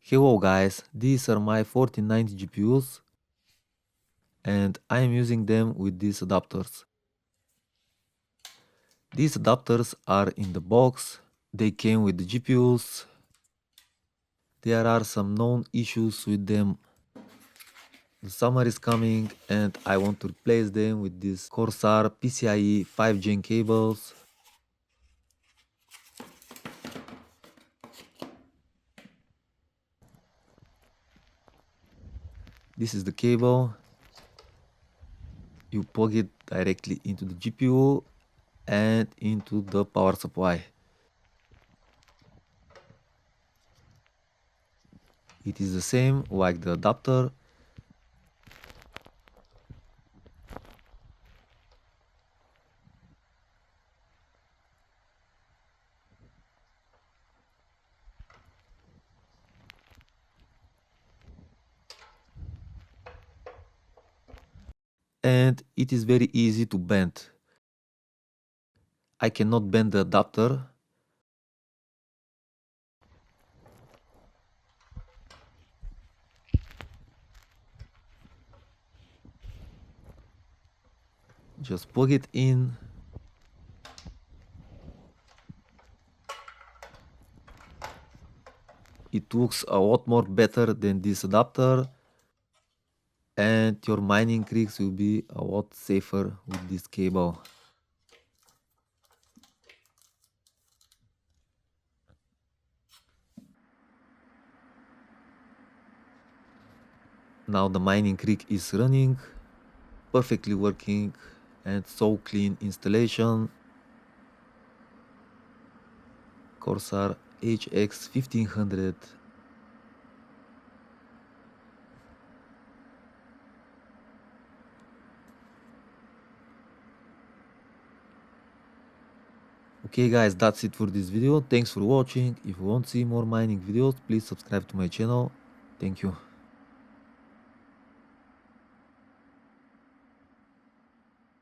Hello guys, these are my 1490 GPUs and I am using them with these adapters. These adapters are in the box, they came with the GPUs. There are some known issues with them. The summer is coming and I want to replace them with these Corsair PCIe 5 Gen cables. This is the cable. You plug it directly into the GPU and into the power supply. It is the same like the adapter. And it is very easy to bend. I cannot bend the adapter. Just plug it in. It looks a lot more better than this adapter. And your mining rigs will be a lot safer with this cable. Now the mining rig is running, perfectly working and so clean installation. Corsair HX 1500. Okay guys, that's it for this video. Thanks for watching. If you want to see more mining videos, please subscribe to my channel. Thank you.